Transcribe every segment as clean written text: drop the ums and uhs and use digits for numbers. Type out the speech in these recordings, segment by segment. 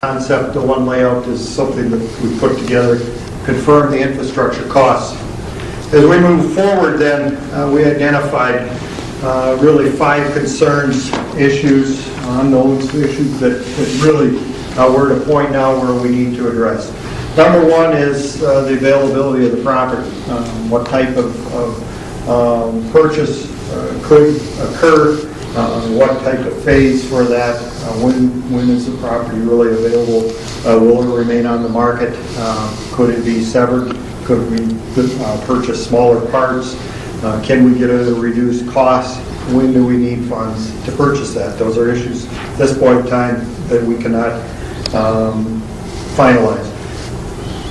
concept, the one layout is something that we put together, confirm the infrastructure costs. As we move forward then, we identified really 5 concerns, issues, unknowns, issues that really we're at a point now where we need to address. Number 1 is the availability of the property. What type of purchase could occur, what type of phase for that, when is the property really available, will it remain on the market, could it be severed, could we purchase smaller parts, can we get a reduced cost, when do we need funds to purchase that? Those are issues at this point in time that we cannot finalize.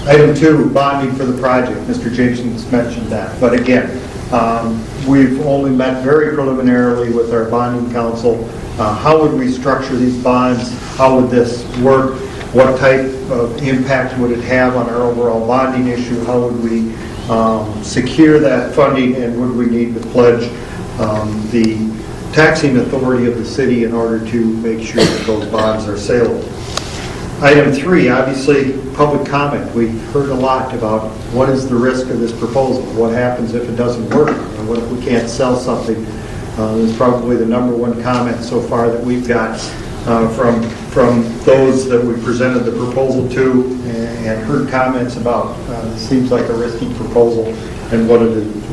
Item 2, bonding for the project. Mr. Jason's mentioned that, but again, we've only met very preliminarily with our bonding council. How would we structure these bonds? How would this work? What type of impact would it have on our overall bonding issue? How would we secure that funding, and would we need to pledge the taxing authority of the city in order to make sure that those bonds are saleable? Item 3, obviously, public comment. We've heard a lot about what is the risk of this proposal? What happens if it doesn't work? And what if we can't sell something? Is probably the number 1 comment so far that we've got from those that we presented the proposal to and heard comments about. It seems like a risky proposal and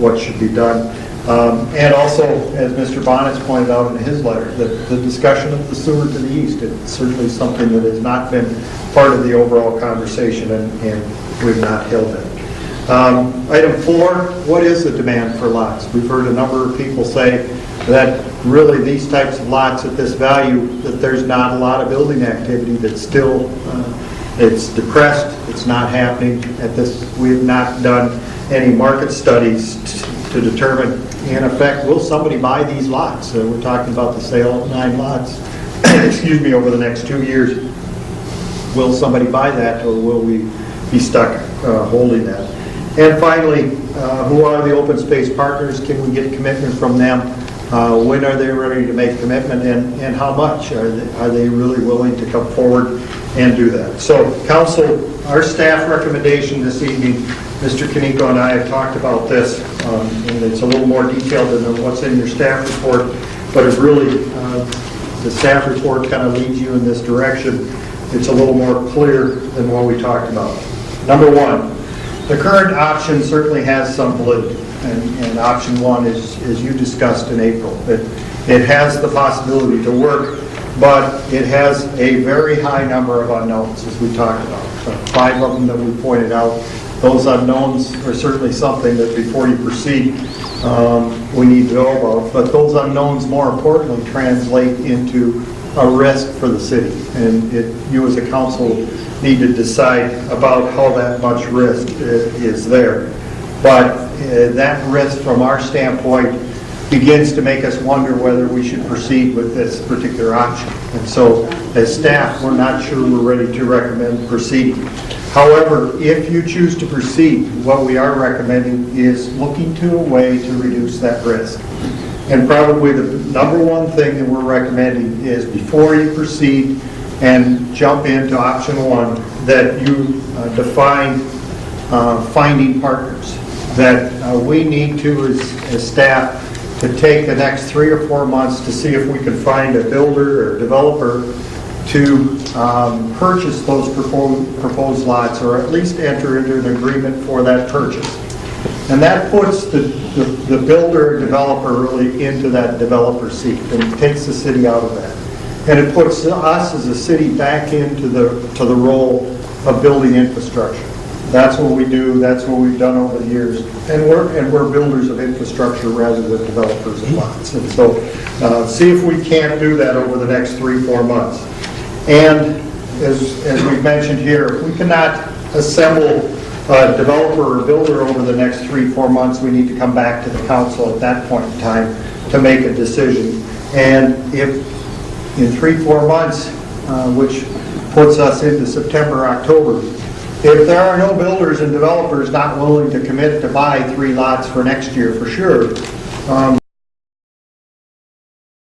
what should be done. And also, as Mr. Bonnet's pointed out in his letter, the discussion of the sewer to the east, it's certainly something that has not been part of the overall conversation, and we've not held it. Item 4, what is the demand for lots? We've heard a number of people say that really these types of lots at this value, that there's not a lot of building activity, that still it's depressed, it's not happening at this. We have not done any market studies to determine, in effect, will somebody buy these lots? We're talking about the sale of 9 lots, excuse me, over the next 2 years. Will somebody buy that, or will we be stuck holding that? And finally, who are the open space partners? Can we get commitment from them? When are they ready to make commitment, and how much? Are they really willing to come forward and do that? So, Council, our staff recommendation this evening, Mr. Kaneko and I have talked about this, and it's a little more detailed than what's in your staff report, but it really, the staff report kind of leads you in this direction. It's a little more clear than what we talked about. Number 1, the current option certainly has some validity, and option 1 is you discussed in April. It has the possibility to work, but it has a very high number of unknowns, as we talked about. 5 of them that we pointed out. Those unknowns are certainly something that before you proceed, we need to know about. But those unknowns, more importantly, translate into a risk for the city. And you as a council need to decide about how that much risk is there. But that risk from our standpoint begins to make us wonder whether we should proceed with this particular option. And so as staff, we're not sure we're ready to recommend proceeding. However, if you choose to proceed, what we are recommending is looking to a way to reduce that risk. And probably the number 1 thing that we're recommending is before you proceed and jump into option 1, that you define finding partners. That we need to, as staff, to take the next 3 or 4 months to see if we can find a builder or developer to purchase those proposed lots, or at least enter into an agreement for that purchase. And that puts the builder or developer really into that developer seat, and takes the city out of that. And it puts us as a city back into the role of building infrastructure. That's what we do. That's what we've done over the years. And we're builders of infrastructure rather than developers of lots. And so see if we can't do that over the next 3-4 months. And as we've mentioned here, if we cannot assemble a developer or builder over the next 3-4 months, we need to come back to the council at that point in time to make a decision. And if in 3-4 months, which puts us into September, October, if there are no builders and developers not willing to commit to buy 3 lots for next year for sure,